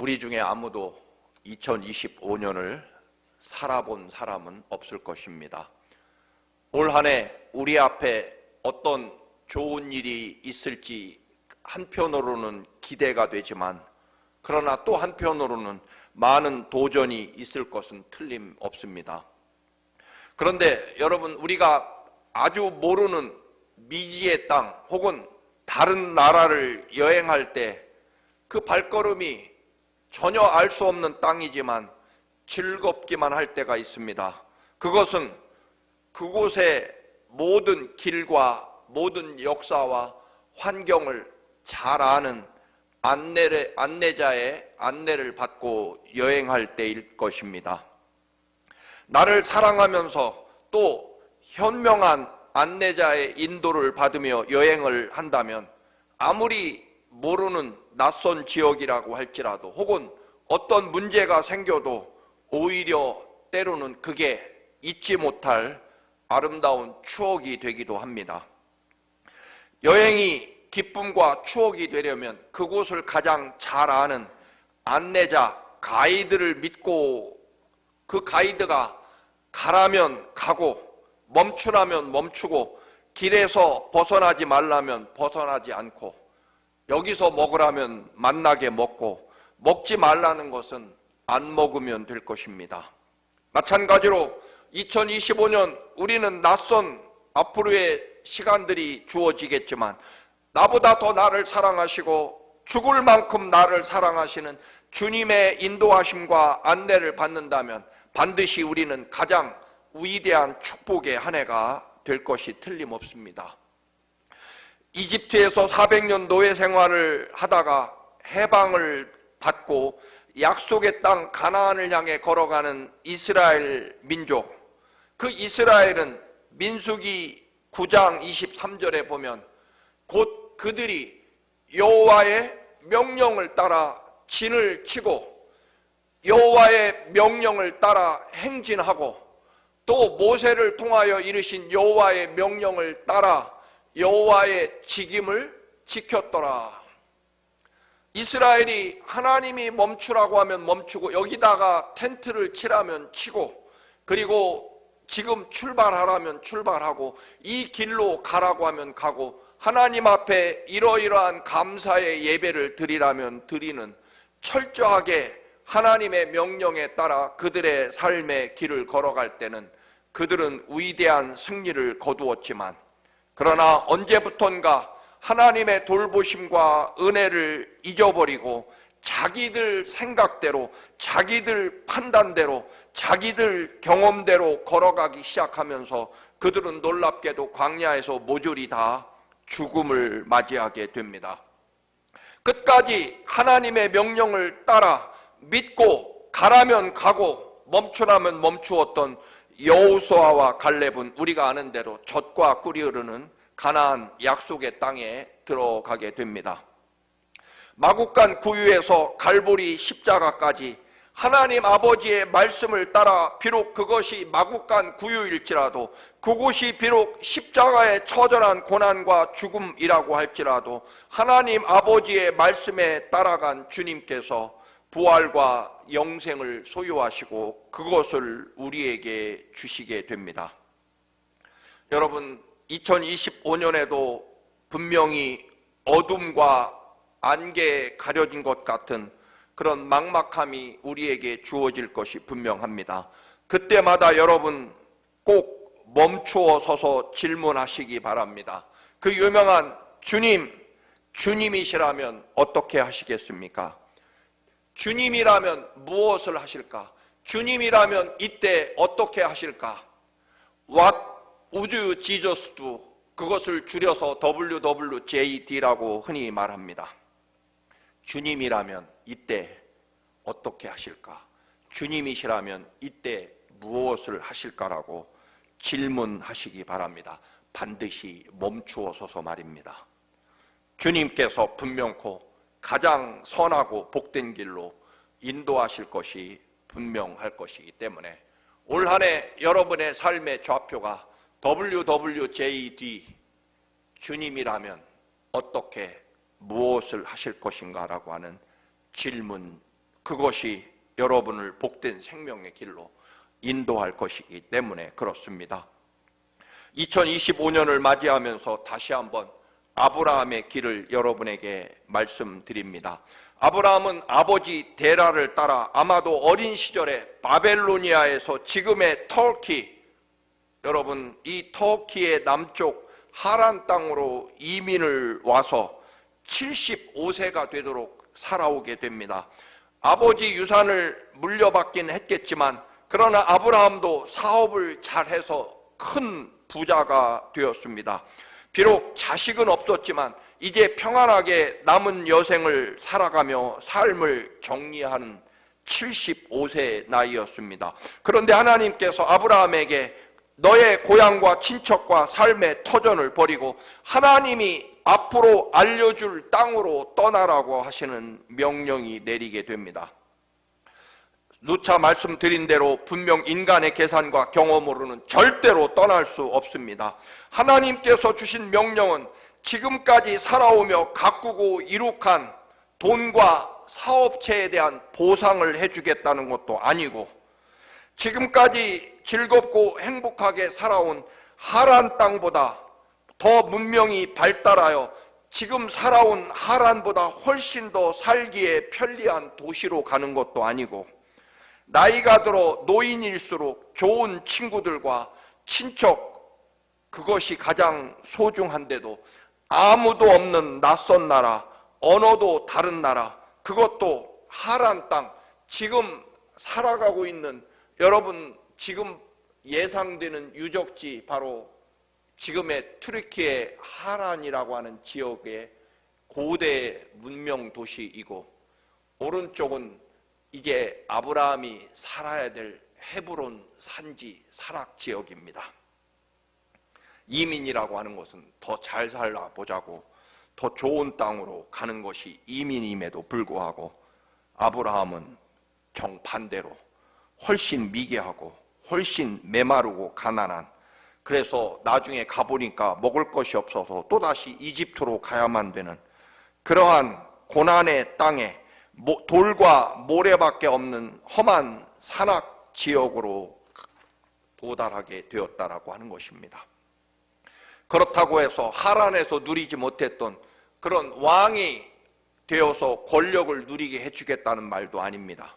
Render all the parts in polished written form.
우리 중에 아무도 2025년을 살아본 사람은 없을 것입니다. 올 한 해 우리 앞에 어떤 좋은 일이 있을지 한편으로는 기대가 되지만, 그러나 또 한편으로는 많은 도전이 있을 것은 틀림없습니다. 그런데 여러분, 우리가 아주 모르는 미지의 땅 혹은 다른 나라를 여행할 때 그 발걸음이 전혀 알 수 없는 땅이지만 즐겁기만 할 때가 있습니다. 그것은 그곳의 모든 길과 모든 역사와 환경을 잘 아는 안내자의 안내를 받고 여행할 때일 것입니다. 나를 사랑하면서 또 현명한 안내자의 인도를 받으며 여행을 한다면, 아무리 모르는 낯선 지역이라고 할지라도 혹은 어떤 문제가 생겨도 오히려 때로는 그게 잊지 못할 아름다운 추억이 되기도 합니다. 여행이 기쁨과 추억이 되려면 그곳을 가장 잘 아는 안내자, 가이드를 믿고 그 가이드가 가라면 가고 멈추라면 멈추고 길에서 벗어나지 말라면 벗어나지 않고 여기서 먹으라면 맛나게 먹고 먹지 말라는 것은 안 먹으면 될 것입니다. 마찬가지로 2025년 우리는 낯선 앞으로의 시간들이 주어지겠지만, 나보다 더 나를 사랑하시고 죽을 만큼 나를 사랑하시는 주님의 인도하심과 안내를 받는다면 반드시 우리는 가장 위대한 축복의 한 해가 될 것이 틀림없습니다. 이집트에서 400년 노예 생활을 하다가 해방을 받고 약속의 땅 가나안을 향해 걸어가는 이스라엘 민족, 그 이스라엘은 민수기 9장 23절에 보면 곧 그들이 여호와의 명령을 따라 진을 치고 여호와의 명령을 따라 행진하고 또 모세를 통하여 이르신 여호와의 명령을 따라 여호와의 직임을 지켰더라. 이스라엘이 하나님이 멈추라고 하면 멈추고 여기다가 텐트를 치라면 치고, 그리고 지금 출발하라면 출발하고 이 길로 가라고 하면 가고 하나님 앞에 이러이러한 감사의 예배를 드리라면 드리는, 철저하게 하나님의 명령에 따라 그들의 삶의 길을 걸어갈 때는 그들은 위대한 승리를 거두었지만, 그러나 언제부턴가 하나님의 돌보심과 은혜를 잊어버리고 자기들 생각대로, 자기들 판단대로, 자기들 경험대로 걸어가기 시작하면서 그들은 놀랍게도 광야에서 모조리 다 죽음을 맞이하게 됩니다. 끝까지 하나님의 명령을 따라 믿고 가라면 가고 멈추라면 멈추었던 여호수아와 갈렙은 우리가 아는 대로 젖과 꿀이 흐르는 가나안 약속의 땅에 들어가게 됩니다. 마국간 구유에서 갈보리 십자가까지 하나님 아버지의 말씀을 따라, 비록 그것이 마국간 구유일지라도, 그곳이 비록 십자가의 처절한 고난과 죽음이라고 할지라도 하나님 아버지의 말씀에 따라간 주님께서 부활과 영생을 소유하시고 그것을 우리에게 주시게 됩니다. 여러분, 2025년에도 분명히 어둠과 안개에 가려진 것 같은 그런 막막함이 우리에게 주어질 것이 분명합니다. 그때마다 여러분 꼭 멈추어 서서 질문하시기 바랍니다. 그 유명한 주님이시라면 어떻게 하시겠습니까? 주님이라면 무엇을 하실까? 주님이라면 이때 어떻게 하실까? What would Jesus do? 그것을 줄여서 WWJD라고 흔히 말합니다. 주님이라면 이때 어떻게 하실까? 주님이시라면 이때 무엇을 하실까라고 질문하시기 바랍니다. 반드시 멈추어 서서 말입니다. 주님께서 분명코 가장 선하고 복된 길로 인도하실 것이 분명할 것이기 때문에 올 한 해 여러분의 삶의 좌표가 WWJD, 주님이라면 어떻게 무엇을 하실 것인가 라고 하는 질문, 그것이 여러분을 복된 생명의 길로 인도할 것이기 때문에 그렇습니다. 2025년을 맞이하면서 다시 한번 아브라함의 길을 여러분에게 말씀드립니다. 아브라함은 아버지 데라를 따라 아마도 어린 시절에 바벨로니아에서 지금의 터키, 여러분 이 터키의 남쪽 하란 땅으로 이민을 와서 75세가 되도록 살아오게 됩니다. 아버지 유산을 물려받긴 했겠지만 그러나 아브라함도 사업을 잘해서 큰 부자가 되었습니다. 비록 자식은 없었지만 이제 평안하게 남은 여생을 살아가며 삶을 정리하는 75세의 나이였습니다. 그런데 하나님께서 아브라함에게 너의 고향과 친척과 삶의 터전을 버리고 하나님이 앞으로 알려줄 땅으로 떠나라고 하시는 명령이 내리게 됩니다. 누차 말씀드린 대로 분명 인간의 계산과 경험으로는 절대로 떠날 수 없습니다. 하나님께서 주신 명령은 지금까지 살아오며 가꾸고 이룩한 돈과 사업체에 대한 보상을 해주겠다는 것도 아니고 지금까지 즐겁고 행복하게 살아온 하란 땅보다 더 문명이 발달하여 지금 살아온 하란보다 훨씬 더 살기에 편리한 도시로 가는 것도 아니고 나이가 들어 노인일수록 좋은 친구들과 친척, 그것이 가장 소중한데도 아무도 없는 낯선 나라, 언어도 다른 나라, 그것도 하란 땅, 지금 살아가고 있는 여러분 지금 예상되는 유적지 바로 지금의 튀르키예 하란이라고 하는 지역의 고대 문명 도시이고 오른쪽은 이제 아브라함이 살아야 될 헤브론 산지 사락 지역입니다. 이민이라고 하는 것은 더 잘 살아보자고 더 좋은 땅으로 가는 것이 이민임에도 불구하고 아브라함은 정반대로 훨씬 미개하고 훨씬 메마르고 가난한, 그래서 나중에 가보니까 먹을 것이 없어서 또다시 이집트로 가야만 되는 그러한 고난의 땅에 돌과 모래밖에 없는 험한 산악 지역으로 도달하게 되었다라고 하는 것입니다. 그렇다고 해서 하란에서 누리지 못했던 그런 왕이 되어서 권력을 누리게 해주겠다는 말도 아닙니다.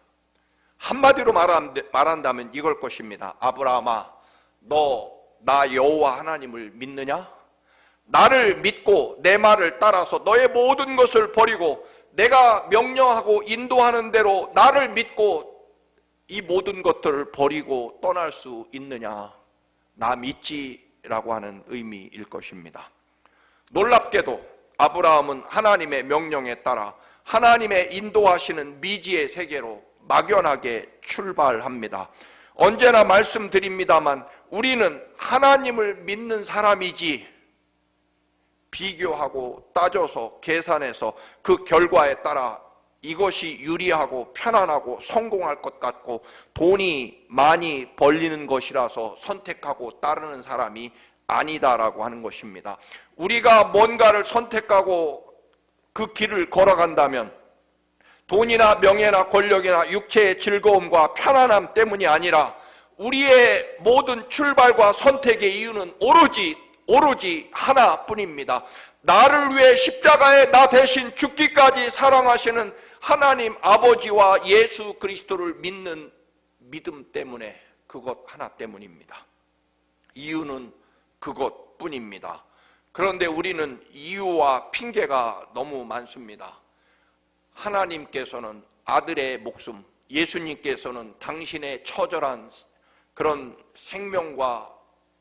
한마디로 말한다면 이걸 것입니다. 아브라함아, 너 나 여호와 하나님을 믿느냐? 나를 믿고 내 말을 따라서 너의 모든 것을 버리고 내가 명령하고 인도하는 대로 나를 믿고 이 모든 것들을 버리고 떠날 수 있느냐? 나 믿지? 라고 하는 의미일 것입니다. 놀랍게도 아브라함은 하나님의 명령에 따라 하나님의 인도하시는 미지의 세계로 막연하게 출발합니다. 언제나 말씀드립니다만 우리는 하나님을 믿는 사람이지 비교하고 따져서 계산해서 그 결과에 따라 이것이 유리하고 편안하고 성공할 것 같고 돈이 많이 벌리는 것이라서 선택하고 따르는 사람이 아니다라고 하는 것입니다. 우리가 뭔가를 선택하고 그 길을 걸어간다면 돈이나 명예나 권력이나 육체의 즐거움과 편안함 때문이 아니라 우리의 모든 출발과 선택의 이유는 오로지 하나뿐입니다. 나를 위해 십자가에 나 대신 죽기까지 사랑하시는 하나님 아버지와 예수 그리스도를 믿는 믿음 때문에, 그것 하나 때문입니다. 이유는 그것뿐입니다. 그런데 우리는 이유와 핑계가 너무 많습니다. 하나님께서는 아들의 목숨, 예수님께서는 당신의 처절한 그런 생명과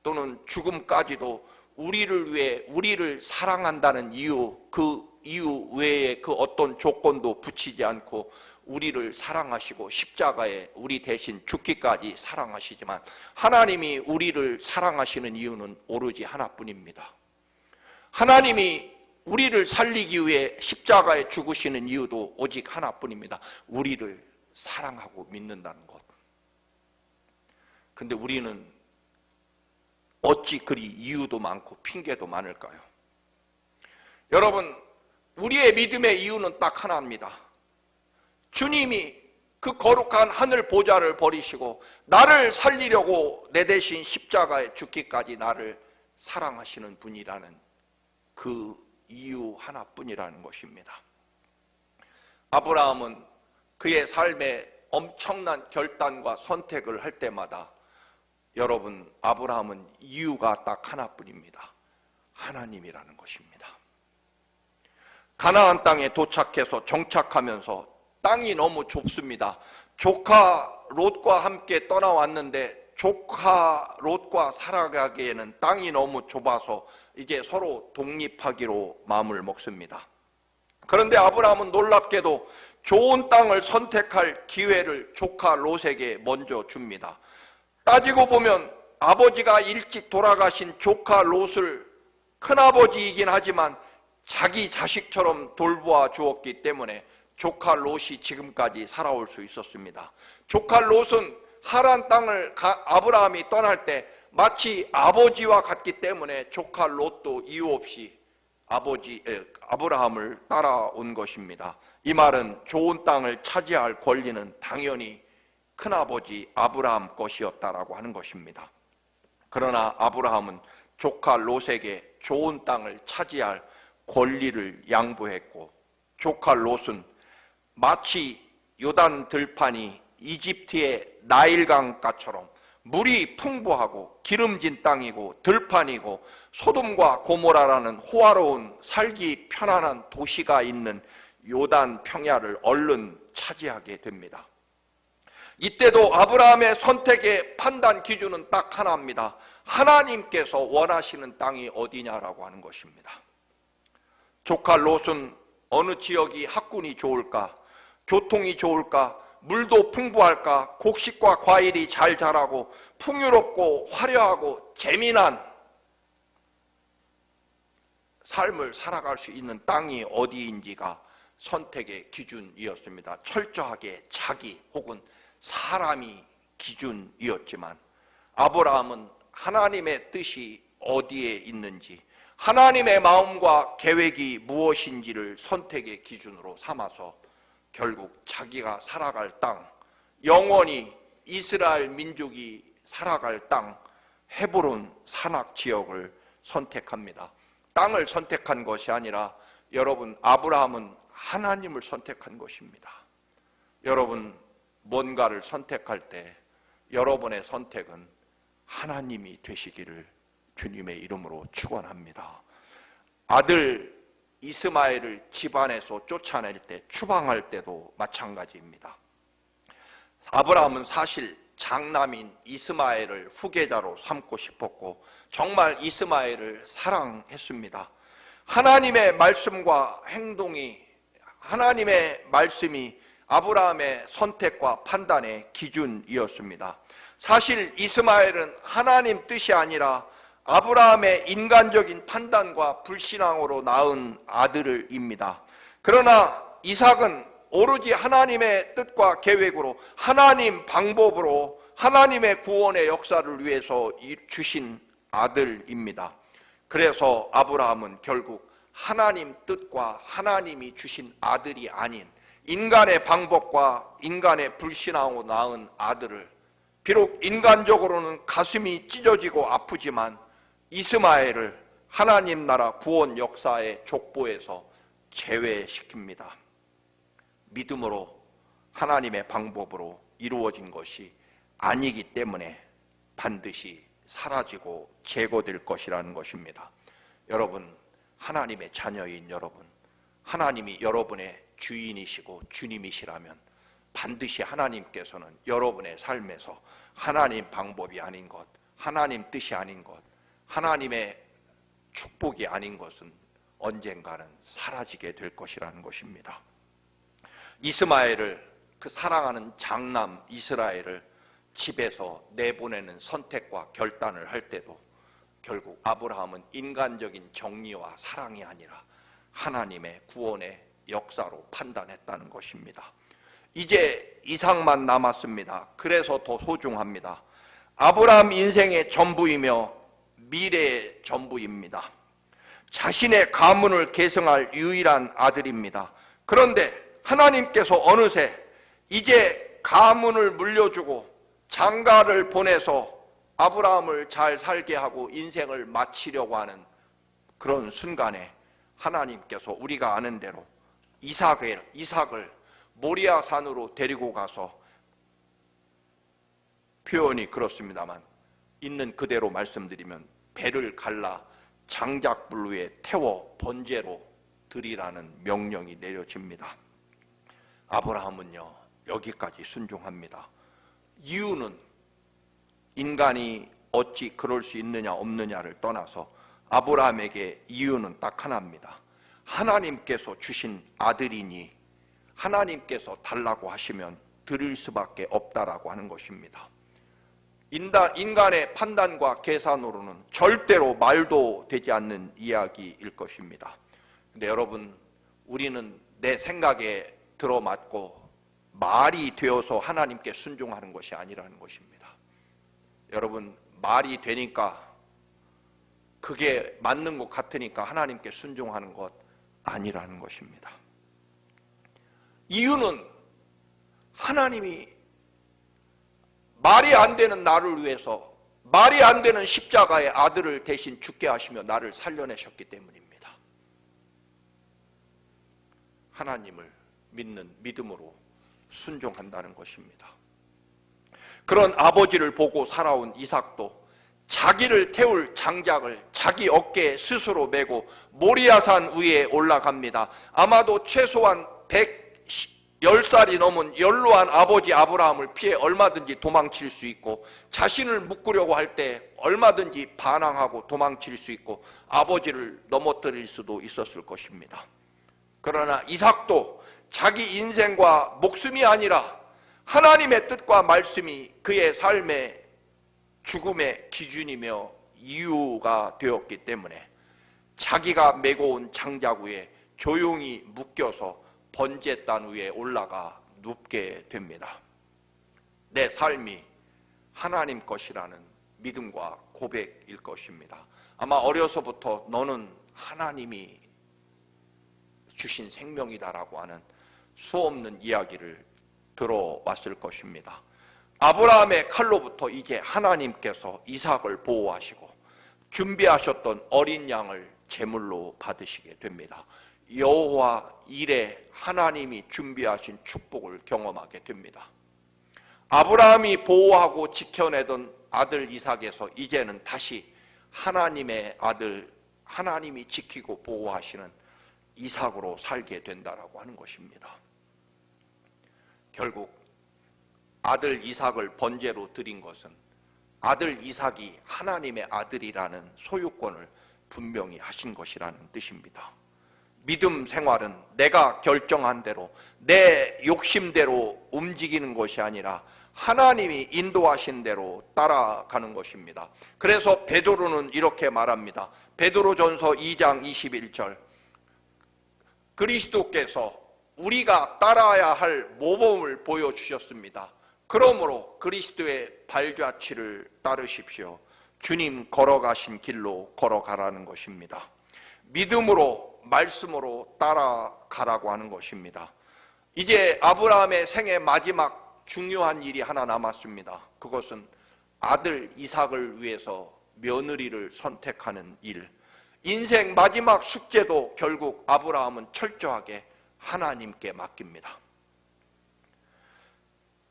또는 죽음까지도 우리를 위해 우리를 사랑한다는 이유, 그 이유 외에 그 어떤 조건도 붙이지 않고 우리를 사랑하시고 십자가에 우리 대신 죽기까지 사랑하시지만 하나님이 우리를 사랑하시는 이유는 오로지 하나뿐입니다. 하나님이 우리를 살리기 위해 십자가에 죽으시는 이유도 오직 하나뿐입니다. 우리를 사랑하고 믿는다는 것. 근데 우리는 어찌 그리 이유도 많고 핑계도 많을까요? 여러분, 우리의 믿음의 이유는 딱 하나입니다. 주님이 그 거룩한 하늘 보좌를 버리시고 나를 살리려고 내 대신 십자가에 죽기까지 나를 사랑하시는 분이라는 그 이유 하나뿐이라는 것입니다. 아브라함은 그의 삶에 엄청난 결단과 선택을 할 때마다 여러분, 아브라함은 이유가 딱 하나뿐입니다. 하나님이라는 것입니다. 가나안 땅에 도착해서 정착하면서 땅이 너무 좁습니다. 조카 롯과 함께 떠나왔는데 조카 롯과 살아가기에는 땅이 너무 좁아서 이제 서로 독립하기로 마음을 먹습니다. 그런데 아브라함은 놀랍게도 좋은 땅을 선택할 기회를 조카 롯에게 먼저 줍니다. 따지고 보면 아버지가 일찍 돌아가신 조카 롯을 큰아버지이긴 하지만 자기 자식처럼 돌보아 주었기 때문에 조카 롯이 지금까지 살아올 수 있었습니다. 조카 롯은 하란 땅을 아브라함이 떠날 때 마치 아버지와 같기 때문에 조카 롯도 이유 없이 아브라함을 따라온 것입니다. 이 말은 좋은 땅을 차지할 권리는 당연히 큰아버지 아브라함 것이었다라고 하는 것입니다. 그러나 아브라함은 조카 롯에게 좋은 땅을 차지할 권리를 양보했고, 조카 롯은 마치 요단 들판이 이집트의 나일강가처럼 물이 풍부하고 기름진 땅이고 들판이고 소돔과 고모라라는 호화로운 살기 편안한 도시가 있는 요단 평야를 얼른 차지하게 됩니다. 이때도 아브라함의 선택의 판단 기준은 딱 하나입니다. 하나님께서 원하시는 땅이 어디냐라고 하는 것입니다. 조카 롯은 어느 지역이 학군이 좋을까, 교통이 좋을까, 물도 풍부할까, 곡식과 과일이 잘 자라고 풍요롭고 화려하고 재미난 삶을 살아갈 수 있는 땅이 어디인지가 선택의 기준이었습니다. 철저하게 자기 혹은 사람이 기준이었지만 아브라함은 하나님의 뜻이 어디에 있는지, 하나님의 마음과 계획이 무엇인지를 선택의 기준으로 삼아서 결국 자기가 살아갈 땅, 영원히 이스라엘 민족이 살아갈 땅, 헤브론 산악 지역을 선택합니다. 땅을 선택한 것이 아니라 여러분, 아브라함은 하나님을 선택한 것입니다. 여러분, 뭔가를 선택할 때 여러분의 선택은 하나님이 되시기를 주님의 이름으로 축원합니다. 아들 이스마엘을 집안에서 쫓아낼 때, 추방할 때도 마찬가지입니다. 아브라함은 사실 장남인 이스마엘을 후계자로 삼고 싶었고 정말 이스마엘을 사랑했습니다. 하나님의 말씀과 행동이, 하나님의 말씀이 아브라함의 선택과 판단의 기준이었습니다. 사실 이스마엘은 하나님 뜻이 아니라 아브라함의 인간적인 판단과 불신앙으로 낳은 아들입니다. 그러나 이삭은 오로지 하나님의 뜻과 계획으로, 하나님 방법으로 하나님의 구원의 역사를 위해서 주신 아들입니다. 그래서 아브라함은 결국 하나님 뜻과 하나님이 주신 아들이 아닌 인간의 방법과 인간의 불신앙으로 낳은 아들을, 비록 인간적으로는 가슴이 찢어지고 아프지만 이스마엘을 하나님 나라 구원 역사의 족보에서 제외시킵니다. 믿음으로 하나님의 방법으로 이루어진 것이 아니기 때문에 반드시 사라지고 제거될 것이라는 것입니다. 여러분, 하나님의 자녀인 여러분, 하나님이 여러분의 주인이시고 주님이시라면 반드시 하나님께서는 여러분의 삶에서 하나님 방법이 아닌 것, 하나님 뜻이 아닌 것, 하나님의 축복이 아닌 것은 언젠가는 사라지게 될 것이라는 것입니다. 이스마엘을, 그 사랑하는 장남 이스라엘을 집에서 내보내는 선택과 결단을 할 때도 결국 아브라함은 인간적인 정리와 사랑이 아니라 하나님의 구원의 역사로 판단했다는 것입니다. 이제 이삭만 남았습니다. 그래서 더 소중합니다. 아브라함 인생의 전부이며 미래의 전부입니다. 자신의 가문을 계승할 유일한 아들입니다. 그런데 하나님께서 어느새 이제 가문을 물려주고 장가를 보내서 아브라함을 잘 살게 하고 인생을 마치려고 하는 그런 순간에 하나님께서 우리가 아는 대로 이삭을 모리아 산으로 데리고 가서, 표현이 그렇습니다만 있는 그대로 말씀드리면 배를 갈라 장작불 위에 태워 번제로 드리라는 명령이 내려집니다. 아브라함은요, 여기까지 순종합니다. 이유는 인간이 어찌 그럴 수 있느냐 없느냐를 떠나서 아브라함에게 이유는 딱 하나입니다. 하나님께서 주신 아들이니 하나님께서 달라고 하시면 드릴 수밖에 없다라고 하는 것입니다. 인간의 판단과 계산으로는 절대로 말도 되지 않는 이야기일 것입니다. 근데 여러분, 우리는 내 생각에 들어맞고 말이 되어서 하나님께 순종하는 것이 아니라는 것입니다. 여러분, 말이 되니까 그게 맞는 것 같으니까 하나님께 순종하는 것 아니라는 것입니다. 이유는 하나님이 말이 안 되는 나를 위해서 말이 안 되는 십자가의 아들을 대신 죽게 하시며 나를 살려내셨기 때문입니다. 하나님을 믿는 믿음으로 순종한다는 것입니다. 그런 아버지를 보고 살아온 이삭도 자기를 태울 장작을 자기 어깨에 스스로 메고 모리아산 위에 올라갑니다. 아마도 최소한 110살이 넘은 연로한 아버지 아브라함을 피해 얼마든지 도망칠 수 있고, 자신을 묶으려고 할 때 얼마든지 반항하고 도망칠 수 있고 아버지를 넘어뜨릴 수도 있었을 것입니다. 그러나 이삭도 자기 인생과 목숨이 아니라 하나님의 뜻과 말씀이 그의 삶의 죽음의 기준이며 이유가 되었기 때문에 자기가 메고 온 장작 위에 조용히 묶여서 번제단 위에 올라가 눕게 됩니다. 내 삶이 하나님 것이라는 믿음과 고백일 것입니다. 아마 어려서부터 너는 하나님이 주신 생명이다라고 하는 수없는 이야기를 들어왔을 것입니다. 아브라함의 칼로부터 이제 하나님께서 이삭을 보호하시고 준비하셨던 어린 양을 제물로 받으시게 됩니다. 여호와 일에 하나님이 준비하신 축복을 경험하게 됩니다. 아브라함이 보호하고 지켜내던 아들 이삭에서 이제는 다시 하나님의 아들, 하나님이 지키고 보호하시는 이삭으로 살게 된다라고 하는 것입니다. 결국 아들 이삭을 번제로 드린 것은 아들 이삭이 하나님의 아들이라는 소유권을 분명히 하신 것이라는 뜻입니다. 믿음 생활은 내가 결정한 대로 내 욕심대로 움직이는 것이 아니라 하나님이 인도하신 대로 따라가는 것입니다. 그래서 베드로는 이렇게 말합니다. 베드로전서 2장 21절, 그리스도께서 우리가 따라야 할 모범을 보여주셨습니다. 그러므로 그리스도의 발자취를 따르십시오. 주님 걸어가신 길로 걸어가라는 것입니다. 믿음으로, 말씀으로 따라가라고 하는 것입니다. 이제 아브라함의 생애 마지막 중요한 일이 하나 남았습니다. 그것은 아들 이삭을 위해서 며느리를 선택하는 일. 인생 마지막 숙제도 결국 아브라함은 철저하게 하나님께 맡깁니다.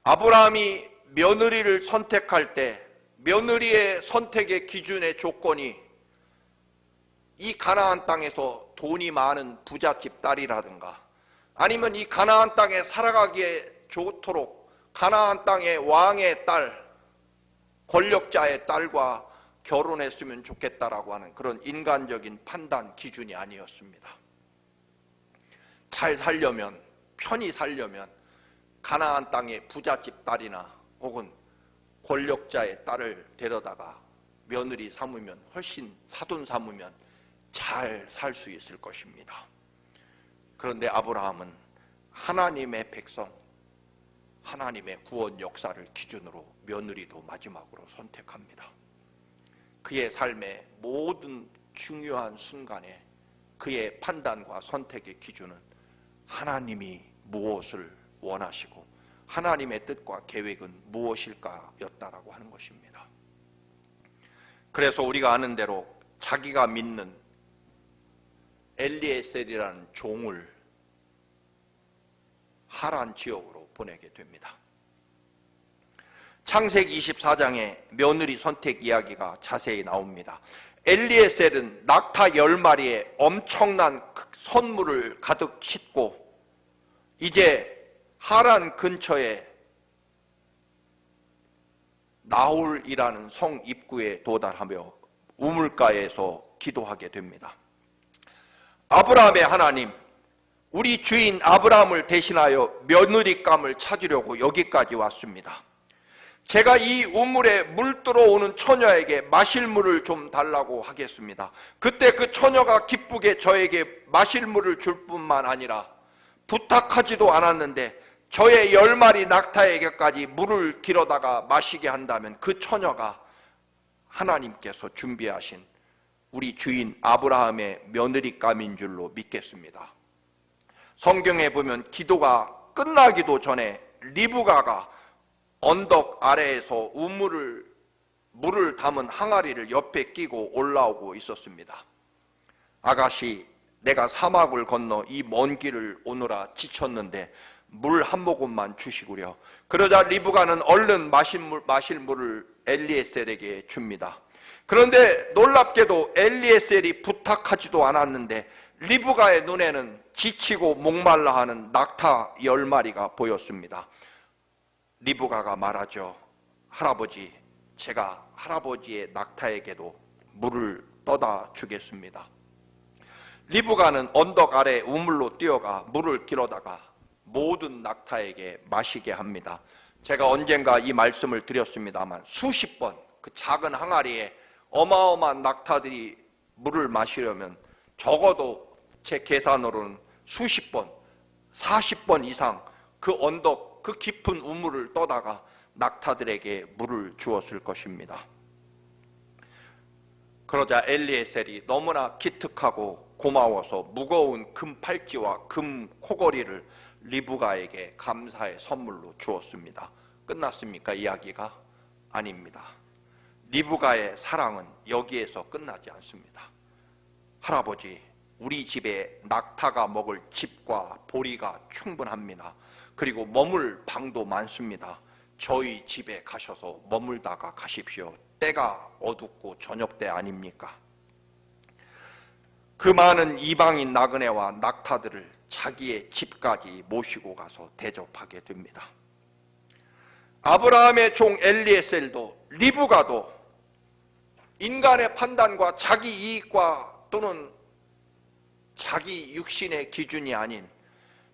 아브라함이 며느리를 선택할 때 며느리의 선택의 기준의 조건이 이 가나안 땅에서 돈이 많은 부잣집 딸이라든가, 아니면 이 가나안 땅에 살아가기에 좋도록 가나안 땅의 왕의 딸, 권력자의 딸과 결혼했으면 좋겠다라고 하는 그런 인간적인 판단 기준이 아니었습니다. 잘 살려면, 편히 살려면 가나안 땅의 부잣집 딸이나 혹은 권력자의 딸을 데려다가 며느리 삼으면, 훨씬 사돈 삼으면 잘 살 수 있을 것입니다. 그런데 아브라함은 하나님의 백성, 하나님의 구원 역사를 기준으로 며느리도 마지막으로 선택합니다. 그의 삶의 모든 중요한 순간에 그의 판단과 선택의 기준은 하나님이 무엇을 원하시고 하나님의 뜻과 계획은 무엇일까였다라고 하는 것입니다. 그래서 우리가 아는 대로 자기가 믿는 엘리에셀이라는 종을 하란 지역으로 보내게 됩니다. 창세기 24장에 며느리 선택 이야기가 자세히 나옵니다. 엘리에셀은 낙타 10마리에 엄청난 선물을 가득 싣고 이제 하란 근처에 나홀이라는 성 입구에 도달하며 우물가에서 기도하게 됩니다. 아브라함의 하나님, 우리 주인 아브라함을 대신하여 며느리감을 찾으려고 여기까지 왔습니다. 제가 이 우물에 물 들어오는 처녀에게 마실 물을 좀 달라고 하겠습니다. 그때 그 처녀가 기쁘게 저에게 마실 물을 줄 뿐만 아니라 부탁하지도 않았는데 저의 10마리 낙타에게까지 물을 길어다가 마시게 한다면 그 처녀가 하나님께서 준비하신 우리 주인 아브라함의 며느리감인 줄로 믿겠습니다. 성경에 보면 기도가 끝나기도 전에 리브가가 언덕 아래에서 물을 담은 항아리를 옆에 끼고 올라오고 있었습니다. 아가씨, 내가 사막을 건너 이 먼 길을 오느라 지쳤는데 물 한 모금만 주시구려. 그러자 리브가는 얼른 마실 물을 엘리에셀에게 줍니다. 그런데 놀랍게도 엘리에셀이 부탁하지도 않았는데 리브가의 눈에는 지치고 목말라하는 낙타 10마리가 보였습니다. 리브가가 말하죠. 할아버지, 제가 할아버지의 낙타에게도 물을 떠다 주겠습니다. 리브가는 언덕 아래 우물로 뛰어가 물을 길어다가 모든 낙타에게 마시게 합니다. 제가 언젠가 이 말씀을 드렸습니다만 수십 번 그 작은 항아리에 어마어마한 낙타들이 물을 마시려면 적어도 제 계산으로는 수십 번, 40번 이상 그 언덕, 그 깊은 우물을 떠다가 낙타들에게 물을 주었을 것입니다. 그러자 엘리에셀이 너무나 기특하고 고마워서 무거운 금 팔찌와 금 코걸이를 리브가에게 감사의 선물로 주었습니다. 끝났습니까? 이야기가? 아닙니다. 리브가의 사랑은 여기에서 끝나지 않습니다. 할아버지, 우리 집에 낙타가 먹을 집과 보리가 충분합니다. 그리고 머물 방도 많습니다. 저희 집에 가셔서 머물다가 가십시오. 때가 어둡고 저녁 때 아닙니까? 그 많은 이방인 나그네와 낙타들을 자기의 집까지 모시고 가서 대접하게 됩니다. 아브라함의 종 엘리에셀도 리브가도 인간의 판단과 자기 이익과 또는 자기 육신의 기준이 아닌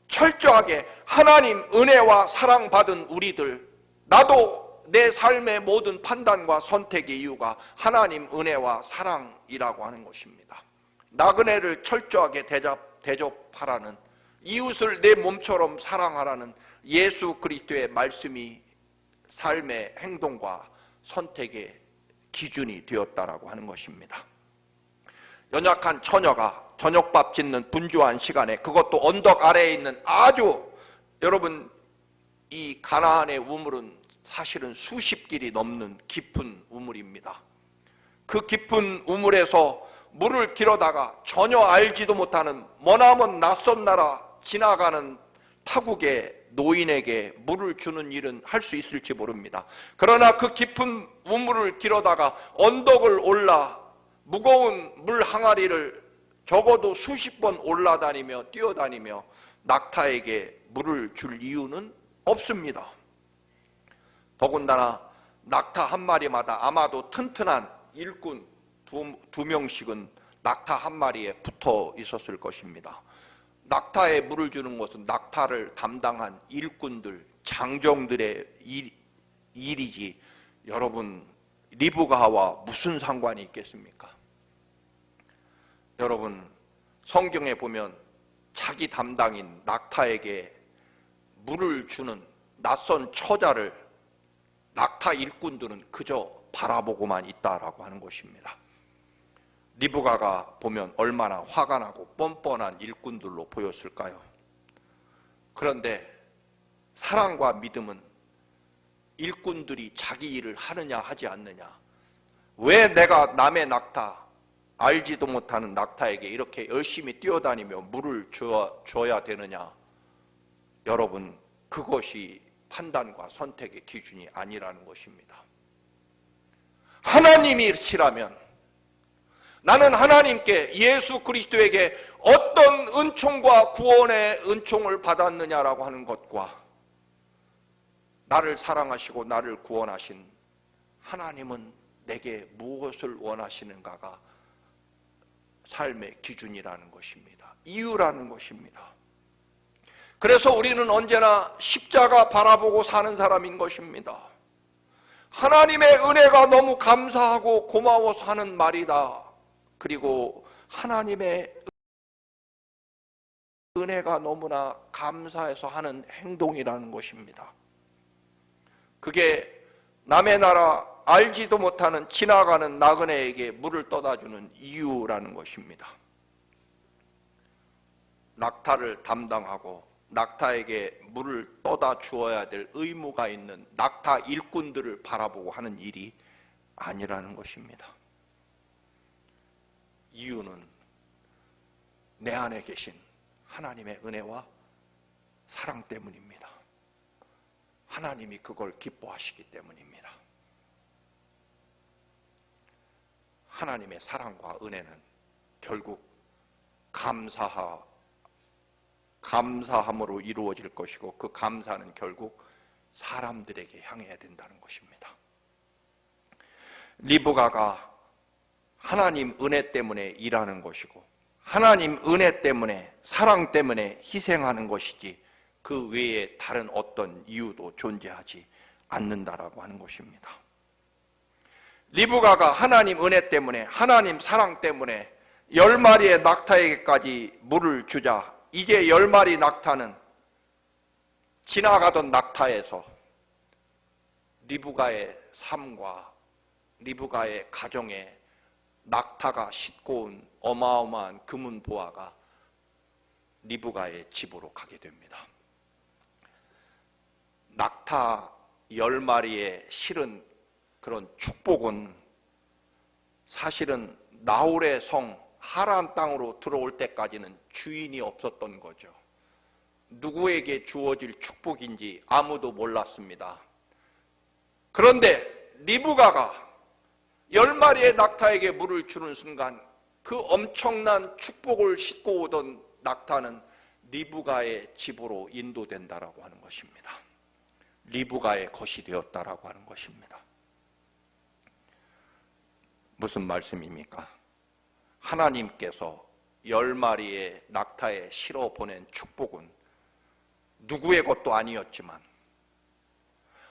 철저하게 하나님 은혜와 사랑받은 우리들, 나도 내 삶의 모든 판단과 선택의 이유가 하나님 은혜와 사랑이라고 하는 것입니다. 나그네를 철저하게 대접하라는, 이웃을 내 몸처럼 사랑하라는 예수 그리스도의 말씀이 삶의 행동과 선택의 기준이 되었다라고 하는 것입니다. 연약한 처녀가 저녁밥 짓는 분주한 시간에, 그것도 언덕 아래에 있는 아주, 여러분 이 가나안의 우물은 사실은 수십 길이 넘는 깊은 우물입니다. 그 깊은 우물에서 물을 길어다가 전혀 알지도 못하는 머나먼 낯선 나라 지나가는 타국의 노인에게 물을 주는 일은 할 수 있을지 모릅니다. 그러나 그 깊은 우물을 길어다가 언덕을 올라 무거운 물 항아리를 적어도 수십 번 올라다니며 뛰어다니며 낙타에게 물을 줄 이유는 없습니다. 더군다나 낙타 한 마리마다 아마도 튼튼한 일꾼 두 명씩은 낙타 한 마리에 붙어 있었을 것입니다. 낙타에 물을 주는 것은 낙타를 담당한 일꾼들, 장정들의 일이지 여러분 리브가와 무슨 상관이 있겠습니까? 여러분 성경에 보면 자기 담당인 낙타에게 물을 주는 낯선 처자를 낙타 일꾼들은 그저 바라보고만 있다라고 하는 것입니다. 리브가가 보면 얼마나 화가 나고 뻔뻔한 일꾼들로 보였을까요? 그런데 사랑과 믿음은 일꾼들이 자기 일을 하느냐 하지 않느냐, 왜 내가 남의 낙타, 알지도 못하는 낙타에게 이렇게 열심히 뛰어다니며 물을 줘야 되느냐, 여러분, 그것이 판단과 선택의 기준이 아니라는 것입니다. 하나님이시라면 나는 하나님께, 예수 그리스도에게 어떤 은총과 구원의 은총을 받았느냐라고 하는 것과 나를 사랑하시고 나를 구원하신 하나님은 내게 무엇을 원하시는가가 삶의 기준이라는 것입니다. 이유라는 것입니다. 그래서 우리는 언제나 십자가 바라보고 사는 사람인 것입니다. 하나님의 은혜가 너무 감사하고 고마워서 하는 말이다. 그리고 하나님의 은혜가 너무나 감사해서 하는 행동이라는 것입니다. 그게 남의 나라 알지도 못하는 지나가는 나그네에게 물을 떠다주는 이유라는 것입니다. 낙타를 담당하고 낙타에게 물을 떠다 주어야 될 의무가 있는 낙타 일꾼들을 바라보고 하는 일이 아니라는 것입니다. 이유는 내 안에 계신 하나님의 은혜와 사랑 때문입니다. 하나님이 그걸 기뻐하시기 때문입니다. 하나님의 사랑과 은혜는 결국 감사함으로 이루어질 것이고, 그 감사는 결국 사람들에게 향해야 된다는 것입니다. 리브가가 하나님 은혜 때문에 일하는 것이고, 하나님 은혜 때문에, 사랑 때문에 희생하는 것이지 그 외에 다른 어떤 이유도 존재하지 않는다라고 하는 것입니다. 리브가가 하나님 은혜 때문에, 하나님 사랑 때문에 10마리의 낙타에게까지 물을 주자 이제 10마리 낙타는 지나가던 낙타에서 리브가의 삶과 리브가의 가정에 낙타가 싣고 온 어마어마한 금은 보화가 리브가의 집으로 가게 됩니다. 낙타 10마리에 실은 그런 축복은 사실은 나홀의 성 하란 땅으로 들어올 때까지는 주인이 없었던 거죠. 누구에게 주어질 축복인지 아무도 몰랐습니다. 그런데 리브가가 10마리의 낙타에게 물을 주는 순간 그 엄청난 축복을 싣고 오던 낙타는 리브가의 집으로 인도된다라고 하는 것입니다. 리브가의 것이 되었다라고 하는 것입니다. 무슨 말씀입니까? 하나님께서 10마리의 낙타에 실어 보낸 축복은 누구의 것도 아니었지만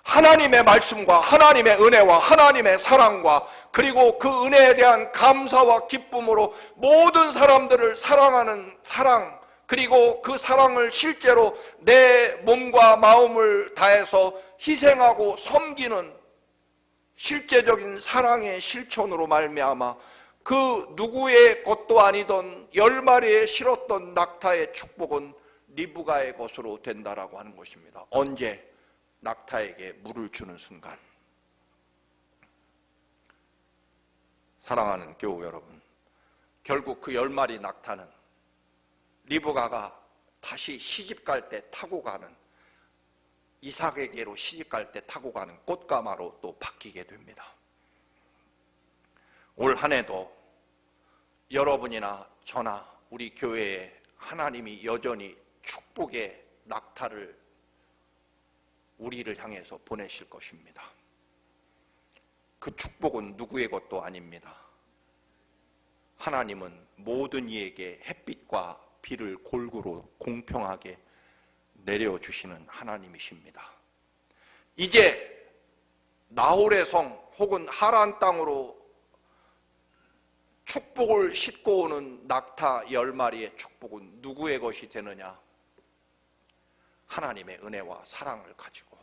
하나님의 말씀과 하나님의 은혜와 하나님의 사랑과 그리고 그 은혜에 대한 감사와 기쁨으로 모든 사람들을 사랑하는 사랑, 그리고 그 사랑을 실제로 내 몸과 마음을 다해서 희생하고 섬기는 실제적인 사랑의 실천으로 말미암아 그 누구의 것도 아니던 10마리에 실었던 낙타의 축복은 리브가의 것으로 된다라고 하는 것입니다. 언제? 낙타에게 물을 주는 순간. 사랑하는 교우 여러분, 결국 그 10마리 낙타는 리브가가 다시 시집갈 때 타고 가는, 이삭에게로 시집갈 때 타고 가는 꽃가마로 또 바뀌게 됩니다. 올 한 해도 여러분이나 저나 우리 교회에 하나님이 여전히 축복의 낙타를 우리를 향해서 보내실 것입니다. 그 축복은 누구의 것도 아닙니다. 하나님은 모든 이에게 햇빛과 비를 골고루 공평하게 내려주시는 하나님이십니다. 이제 나홀의 성 혹은 하란 땅으로 축복을 싣고 오는 낙타 10마리의 축복은 누구의 것이 되느냐? 하나님의 은혜와 사랑을 가지고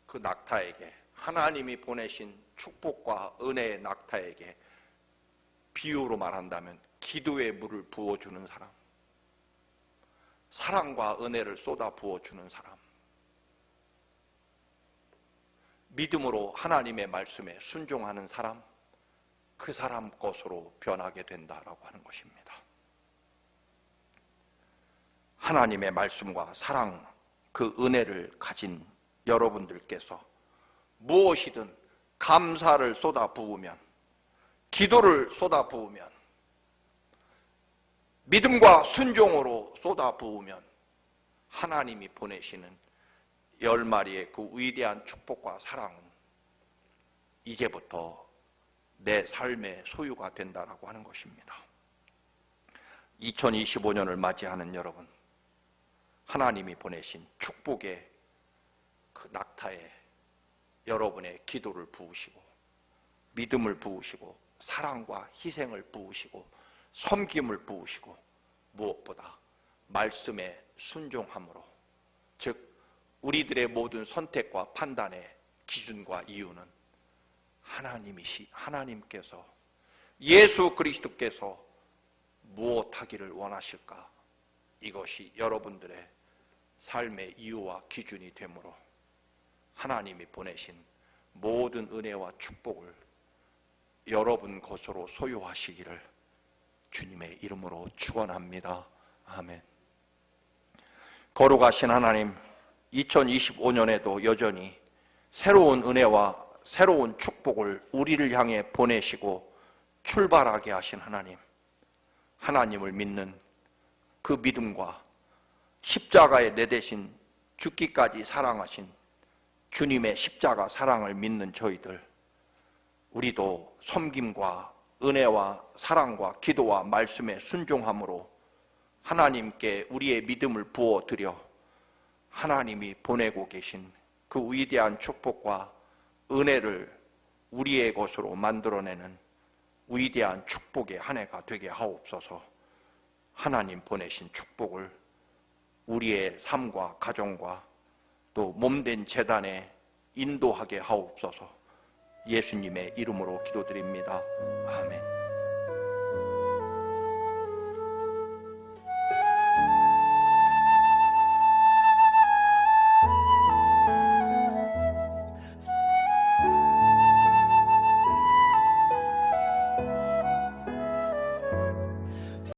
그 낙타에게, 하나님이 보내신 축복과 은혜의 낙타에게 비유로 말한다면 기도의 물을 부어주는 사람, 사랑과 은혜를 쏟아 부어주는 사람, 믿음으로 하나님의 말씀에 순종하는 사람, 그 사람 것으로 변하게 된다라고 하는 것입니다. 하나님의 말씀과 사랑, 그 은혜를 가진 여러분들께서 무엇이든 감사를 쏟아 부으면, 기도를 쏟아 부으면, 믿음과 순종으로 쏟아 부으면 하나님이 보내시는 10마리의 그 위대한 축복과 사랑은 이제부터 내 삶의 소유가 된다라고 하는 것입니다. 2025년을 맞이하는 여러분, 하나님이 보내신 축복의 그 낙타에 여러분의 기도를 부으시고, 믿음을 부으시고, 사랑과 희생을 부으시고, 섬김을 부으시고, 무엇보다 말씀에 순종함으로, 즉 우리들의 모든 선택과 판단의 기준과 이유는 하나님께서, 예수 그리스도께서 무엇하기를 원하실까, 이것이 여러분들의 삶의 이유와 기준이 되므로 하나님이 보내신 모든 은혜와 축복을 여러분 것으로 소유하시기를 주님의 이름으로 축원합니다. 아멘. 거룩하신 하나님, 2025년에도 여전히 새로운 은혜와 새로운 축복을 우리를 향해 보내시고 출발하게 하신 하나님, 하나님을 믿는 그 믿음과 십자가에 내 대신 죽기까지 사랑하신 주님의 십자가 사랑을 믿는 저희들, 우리도 섬김과 은혜와 사랑과 기도와 말씀에 순종함으로 하나님께 우리의 믿음을 부어드려 하나님이 보내고 계신 그 위대한 축복과 은혜를 우리의 것으로 만들어내는 위대한 축복의 한 해가 되게 하옵소서. 하나님 보내신 축복을 우리의 삶과 가정과 또 몸된 재단에 인도하게 하옵소서. 예수님의 이름으로 기도드립니다. 아멘.